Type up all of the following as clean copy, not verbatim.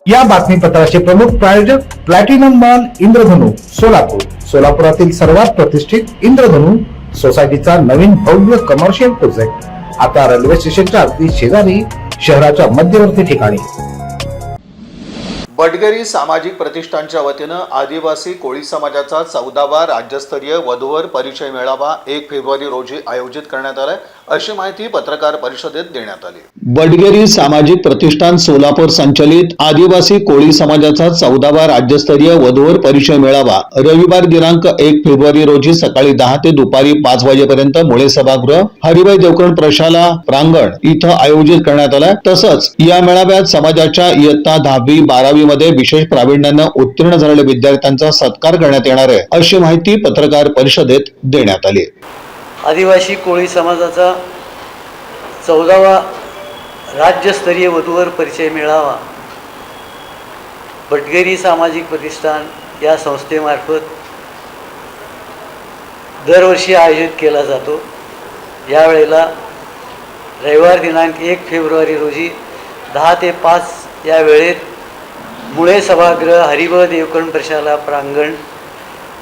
या बातमीपत्राचे प्रमुख प्रायोजक प्लॅटिनम मॉल इंद्रधनु सोलापूर। सोलापुरातील सर्वात प्रतिष्ठित इंद्रधनु सोसायटीचा नवीन भव्य कमर्शियल प्रोजेक्ट आता रेल्वे स्टेशनच्या अगदी शेजारी शहराच्या मध्यवर्ती ठिकाणी। बडगेरी सामाजिक प्रतिष्ठानच्या वतीनं आदिवासी कोळी समाजाचा 14वा राज्यस्तरीय वधूवर परिचय मेळावा 1 फेब्रुवारी रोजी आयोजित करण्यात आला, अशी माहिती पत्रकार परिषदेत देण्यात आली। बडगेरी सामाजिक प्रतिष्ठान सोलापूर संचलित आदिवासी कोळी समाजाचा 14वा राज्यस्तरीय वधूवर परिचय मेळावा रविवार दिनांक 1 फेब्रुवारी रोजी सकाळी 10 ते दुपारी 5 वाजेपर्यंत मुळे सभागृह हरिभाई देवकरण प्रशाला प्रांगण इथं आयोजित करण्यात आला। तसंच या मेळाव्यात समाजाच्या इयत्ता 10वी 12वी मध्ये विशेष प्रावीण्याने उत्तीर्ण झालेल्या विद्यार्थ्यांचा सत्कार करण्यात येणार आहे, अशी माहिती पत्रकार परिषदेत देण्यात आली। आदिवासी कोळी समाजाचा 14वा राज्यस्तरीय वधूवर परिचय मेळावा बडगेरी सामाजिक प्रतिष्ठान या संस्थेमार्फत दरवर्षी आयोजित केला जातो। यावेळेला रविवार दिनांक 1 फेब्रुवारी रोजी 10 ते 5 या वेळेत मुळे सभागृह हरिभाई देवकरण प्रशाला प्रांगण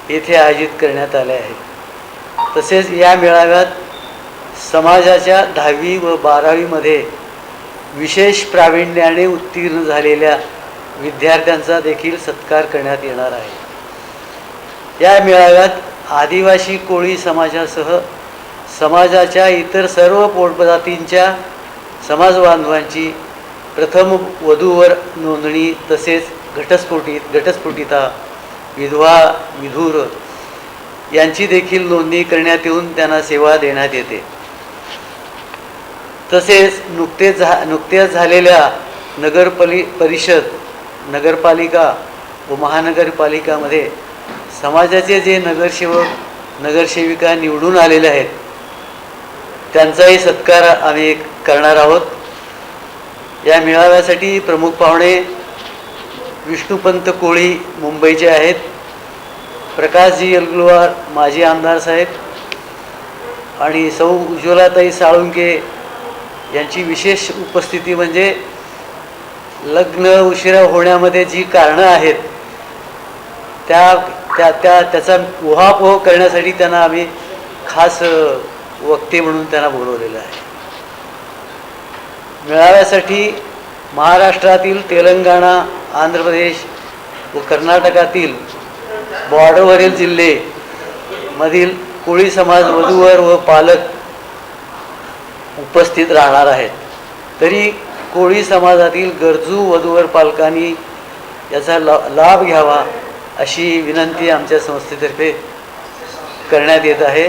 येथे आयोजित करण्यात आले आहे। तसेच या मेळाव्यात समाजाच्या 10वी व 12वी मध्ये विशेष प्रावीण्याने उत्तीर्ण झालेल्या विद्यार्थ्यांचा देखील सत्कार करण्यात येणार आहे। या मेळाव्यात आदिवासी कोळी समाजासह समाजाच्या इतर सर्व पोटजातींच्या समाज बांधवांची प्रथम वधूवर नोंदणी तसेच घटस्फोटिता विधवा विधूर यांची देखील नोंदणी करण्यात येऊन त्यांना सेवा देण्यात येते। तसेच नुकत्याच झालेल्या परिषद नगरपालिका व महानगरपालिकामध्ये समाजाचे जे नगरसेवक नगरसेविका निवडून आलेले आहेत त्यांचाही सत्कार आम्ही करणार आहोत। या मेळाव्यासाठी प्रमुख पाहुणे विष्णुपंत कोळी मुंबईचे आहेत, प्रकाशजी यलगुलवार माजी आमदार साहेब आणि सौ उज्ज्वलाताई साळुंके यांची विशेष उपस्थिती म्हणजे लग्न उशिरा होण्यामध्ये जी कारणं आहेत त्याचा उहापोह करण्यासाठी त्यांना आम्ही खास वक्ते म्हणून त्यांना बोलवलेलं आहे। मेळाव्यासाठी महाराष्ट्रातील तेलंगणा, आंध्र प्रदेश व कर्नाटकातील बॉर्डरवरील जिल्हे मधील कोळी समाज वधूवर व पालक उपस्थित राहणार आहेत। तरी कोळी समाजातील गरजू वधूवर पालकांनी याचा लाभ घ्यावा अशी विनंती आमच्या संस्थेतर्फे करण्यात येत आहे।